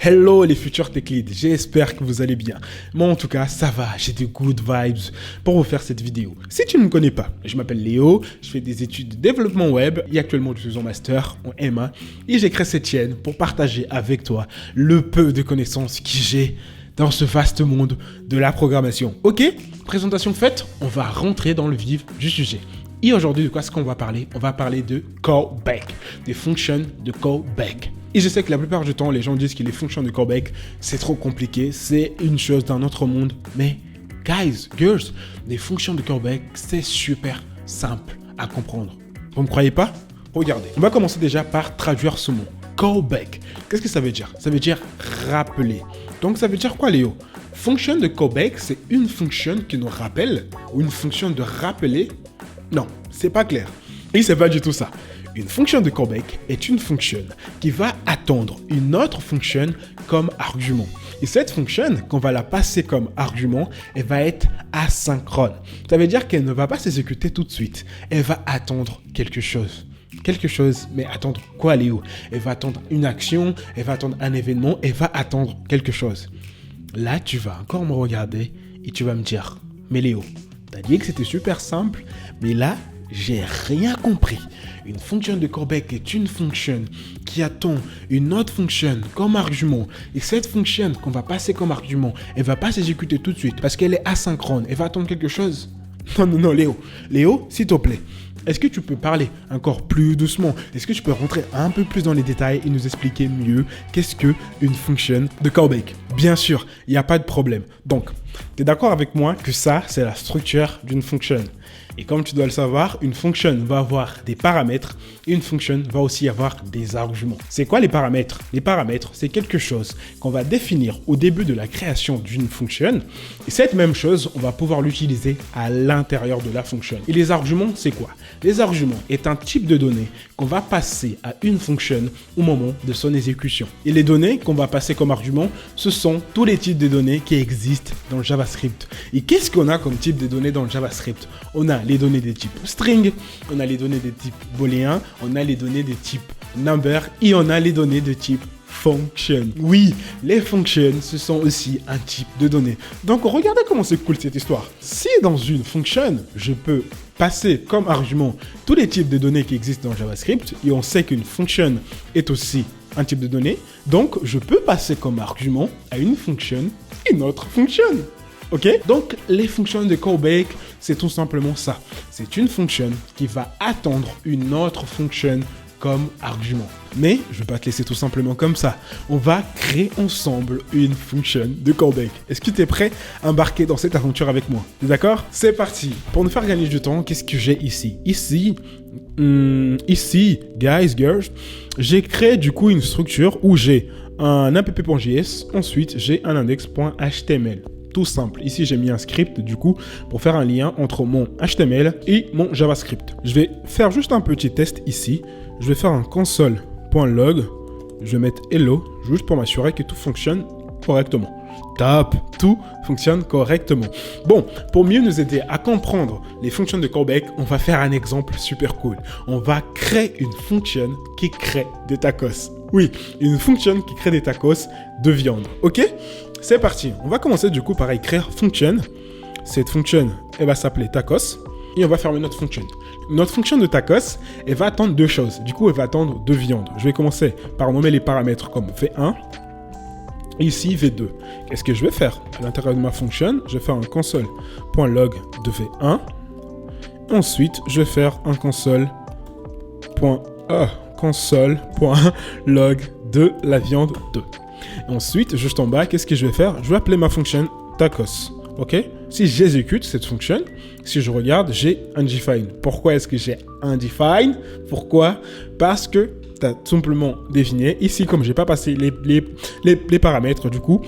Hello les futurs tech leads, j'espère que vous allez bien. Moi en tout cas, ça va, j'ai de good vibes pour vous faire cette vidéo. Si tu ne me connais pas, je m'appelle Léo, je fais des études de développement web et actuellement je suis en master en MA et j'ai créé cette chaîne pour partager avec toi le peu de connaissances que j'ai dans ce vaste monde de la programmation. Ok, présentation faite, on va rentrer dans le vif du sujet. Et aujourd'hui, de quoi est-ce qu'on va parler? On va parler de callback, des fonctions de callback. Et je sais que la plupart du temps, les gens disent que les fonctions de callback, c'est trop compliqué, c'est une chose d'un autre monde. Mais, guys, girls, les fonctions de callback, c'est super simple à comprendre. Vous ne me croyez pas? Regardez. On va commencer déjà par traduire ce mot. Callback. Qu'est-ce que ça veut dire? Ça veut dire rappeler. Donc, ça veut dire quoi, Léo? Fonction de callback, c'est une fonction qui nous rappelle ou une fonction de rappeler. Non, c'est pas clair. Et c'est pas du tout ça. Une fonction de callback est une fonction qui va attendre une autre fonction comme argument. Et cette fonction, qu'on va la passer comme argument, elle va être asynchrone. Ça veut dire qu'elle ne va pas s'exécuter tout de suite. Elle va attendre quelque chose. Quelque chose, mais attendre quoi, Léo? Elle va attendre une action, elle va attendre un événement, elle va attendre quelque chose. Là, tu vas encore me regarder et tu vas me dire, mais Léo, t'as dit que c'était super simple, mais là, j'ai rien compris. Une fonction de callback est une fonction qui attend une autre fonction comme argument. Et cette fonction qu'on va passer comme argument, elle va pas s'exécuter tout de suite parce qu'elle est asynchrone. Elle va attendre quelque chose. Non, Léo. Léo, s'il te plaît, est-ce que tu peux parler encore plus doucement? Est-ce que tu peux rentrer un peu plus dans les détails et nous expliquer mieux qu'est-ce qu'une fonction de callback? Bien sûr, il n'y a pas de problème. Donc, tu es d'accord avec moi que ça, c'est la structure d'une fonction. Et comme tu dois le savoir, une fonction va avoir des paramètres et une fonction va aussi avoir des arguments. C'est quoi les paramètres? Les paramètres, c'est quelque chose qu'on va définir au début de la création d'une fonction. Et cette même chose, on va pouvoir l'utiliser à l'intérieur de la fonction. Et les arguments, c'est quoi? Les arguments est un type de données qu'on va passer à une fonction au moment de son exécution. Et les données qu'on va passer comme arguments, ce sont tous les types de données qui existent dans le JavaScript. Et qu'est-ce qu'on a comme type de données dans le JavaScript? On a les données des types string, on a les données des types booléens, on a les données des types number et on a les données de type function. Oui, les functions, ce sont aussi un type de données. Donc, regardez comment c'est cool cette histoire. Si dans une fonction, je peux passer comme argument tous les types de données qui existent dans JavaScript et on sait qu'une fonction est aussi un type de données, donc je peux passer comme argument à une fonction une autre fonction. Ok? Donc, les fonctions de callback, c'est tout simplement ça. C'est une fonction qui va attendre une autre fonction comme argument. Mais je ne vais pas te laisser tout simplement comme ça. On va créer ensemble une fonction de callback. Est-ce que tu es prêt à embarquer dans cette aventure avec moi? D'accord? C'est parti. Pour nous faire gagner du temps, qu'est-ce que j'ai ici? Ici, guys, girls, j'ai créé du coup une structure où j'ai un app.js, ensuite j'ai un index.html. Tout simple. Ici, j'ai mis un script, du coup, pour faire un lien entre mon HTML et mon JavaScript. Je vais faire juste un petit test ici. Je vais faire un console.log. Je vais mettre hello, juste pour m'assurer que tout fonctionne correctement. Top, tout fonctionne correctement. Bon, pour mieux nous aider à comprendre les fonctions de callback, on va faire un exemple super cool. On va créer une fonction qui crée des tacos. Oui, une fonction qui crée des tacos de viande. Ok? C'est parti. On va commencer du coup par écrire function. Cette fonction, elle va s'appeler tacos. Et on va faire notre fonction. Notre fonction de tacos, elle va attendre deux choses. Du coup, elle va attendre deux viandes. Je vais commencer par nommer les paramètres comme V1. Et ici, V2. Qu'est-ce que je vais faire? À l'intérieur de ma fonction, je vais faire un console.log de V1. Ensuite, je vais faire un console.log de la viande 2. Ensuite, juste en bas, qu'est-ce que je vais faire? Je vais appeler ma fonction tacos. Ok? Si j'exécute cette fonction, si je regarde, j'ai undefined. Pourquoi est-ce que j'ai undefined? Pourquoi? Parce que tu as tout simplement défini. Ici, comme je n'ai pas passé les paramètres, du coup,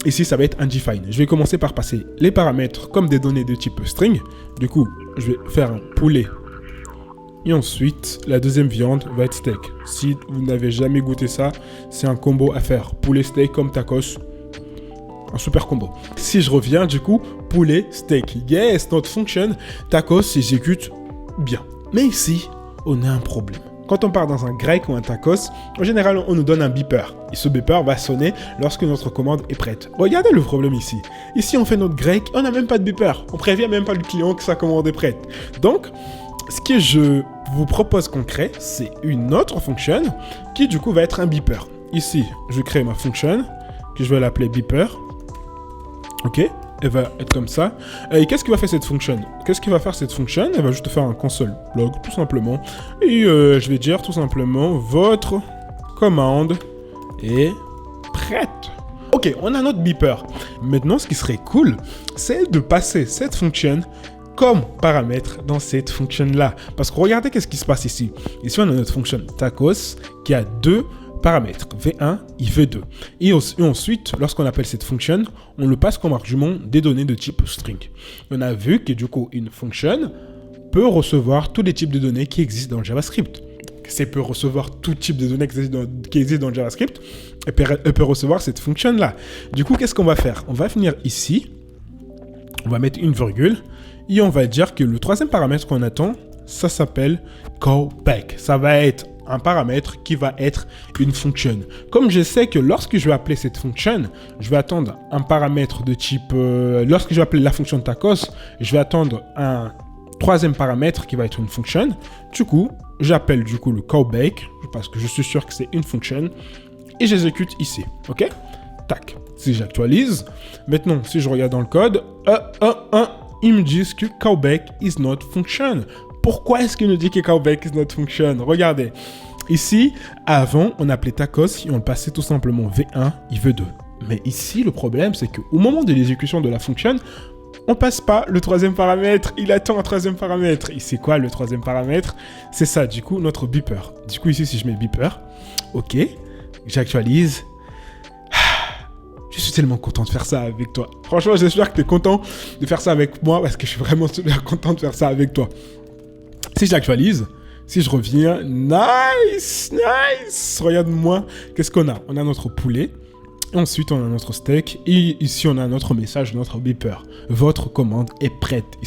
ici, ça va être undefined. Je vais commencer par passer les paramètres comme des données de type string. Du coup, je vais faire un poulet. Et ensuite, la deuxième viande va être steak. Si vous n'avez jamais goûté ça, c'est un combo à faire. Poulet, steak comme tacos. Un super combo. Si je reviens, du coup, poulet, steak. Yes, notre fonction tacos s'exécute bien. Mais ici, on a un problème. quand on part dans un grec ou un tacos, en général, on nous donne un beeper. Et ce beeper va sonner lorsque notre commande est prête. Regardez le problème ici. Ici, on fait notre grec, on n'a même pas de beeper. On prévient même pas le client que sa commande est prête. Donc, ce que je vous propose qu'on crée, c'est une autre fonction qui du coup va être un beeper. Ici, je crée ma fonction, que je vais l'appeler beeper. Ok, elle va être comme ça. Et qu'est-ce qui va faire cette fonction? Qu'est-ce qui va faire cette fonction? Elle va juste faire un console log, tout simplement. Et je vais dire tout simplement, votre commande est prête. Ok, on a notre beeper. Maintenant, ce qui serait cool, c'est de passer cette fonction comme paramètre dans cette fonction-là. Parce que regardez qu'est-ce qui se passe ici. Ici, on a notre fonction tacos qui a deux paramètres, V1 et V2. Et ensuite, lorsqu'on appelle cette fonction, on le passe comme argument des données de type string. On a vu que du coup, une fonction peut recevoir tous les types de données qui existent dans JavaScript. Ça peut recevoir tout type de données qui existent dans JavaScript. Elle peut recevoir cette fonction-là. Du coup, qu'est-ce qu'on va faire? On va venir ici, on va mettre une virgule, et on va dire que le troisième paramètre qu'on attend, ça s'appelle callback. Ça va être un paramètre qui va être une fonction. Comme je sais que lorsque je vais appeler cette fonction, je vais attendre un paramètre de type... lorsque je vais appeler la fonction tacos, je vais attendre un troisième paramètre qui va être une fonction. Du coup, j'appelle du coup le callback, parce que je suis sûr que c'est une fonction, et j'exécute ici. Ok? Tac. Si j'actualise, maintenant, si je regarde dans le code, ils me disent que callback is not function. Pourquoi est-ce qu'il nous dit que callback is not function? Regardez. Ici, avant, on appelait tacos et on passait tout simplement V1 et V2. Mais ici, le problème, c'est qu'au moment de l'exécution de la fonction, on passe pas le troisième paramètre. Il attend un troisième paramètre. Et c'est quoi le troisième paramètre? C'est ça, du coup, notre beeper. Du coup, ici, si je mets beeper, ok, j'actualise. Je suis tellement content de faire ça avec toi. Franchement, j'espère que tu es content de faire ça avec moi parce que je suis vraiment super content de faire ça avec toi. Si j'actualise, si je reviens, nice. Regarde-moi, qu'est-ce qu'on a? On a notre poulet. Ensuite, on a notre steak. Et ici, on a notre message, notre beeper. Votre commande est prête. Et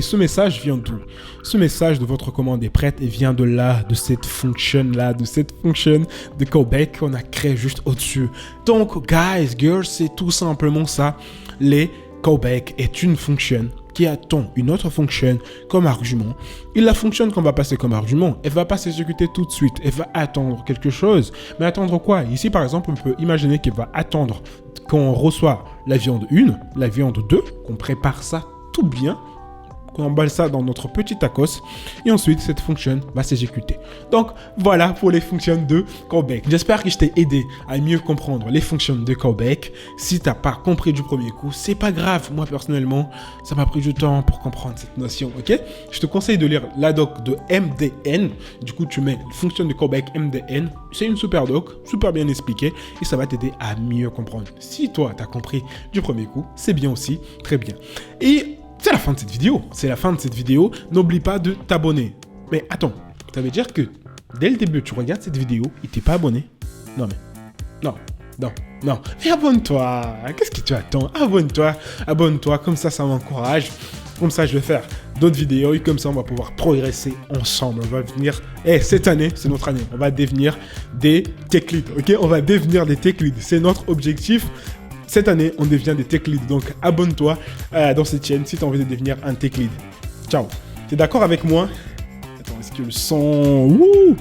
ce message vient d'où? Ce message de votre commande est prête et vient de là, de cette fonction-là, de cette fonction de callback qu'on a créé juste au-dessus. Donc, guys, girls, c'est tout simplement ça. Les callback est une fonction qui attend une autre fonction comme argument. Et la fonction qu'on va passer comme argument, elle va pas s'exécuter tout de suite. Elle va attendre quelque chose. Mais attendre quoi? Ici, par exemple, on peut imaginer qu'elle va attendre qu'on reçoit la viande 1, la viande 2, qu'on prépare ça tout bien, qu'on emballe ça dans notre petit tacos, et ensuite cette fonction va s'exécuter. Donc voilà pour les fonctions de callback. J'espère que je t'ai aidé à mieux comprendre les fonctions de callback. Si tu n'as pas compris du premier coup, c'est pas grave. Moi personnellement, ça m'a pris du temps pour comprendre cette notion, ok? Je te conseille de lire la doc de MDN. Du coup, tu mets fonction de callback MDN. C'est une super doc, super bien expliquée, et ça va t'aider à mieux comprendre. Si toi, tu as compris du premier coup, c'est bien aussi, très bien. Et c'est la fin de cette vidéo. C'est la fin de cette vidéo. N'oublie pas de t'abonner. Mais attends, ça veut dire que dès le début, tu regardes cette vidéo et t'es pas abonné? Non mais, non. Mais abonne-toi. Qu'est-ce que tu attends? Abonne-toi. Comme ça m'encourage. Comme ça, je vais faire d'autres vidéos et comme ça, on va pouvoir progresser ensemble. On va venir, cette année, c'est notre année. On va devenir des tech leads, ok? On va devenir des tech leads. C'est notre objectif. Cette année, on devient des tech leads. Donc, abonne-toi dans cette chaîne si tu as envie de devenir un tech lead. Ciao. Tu es d'accord avec moi? Attends, est-ce que le son... Ouh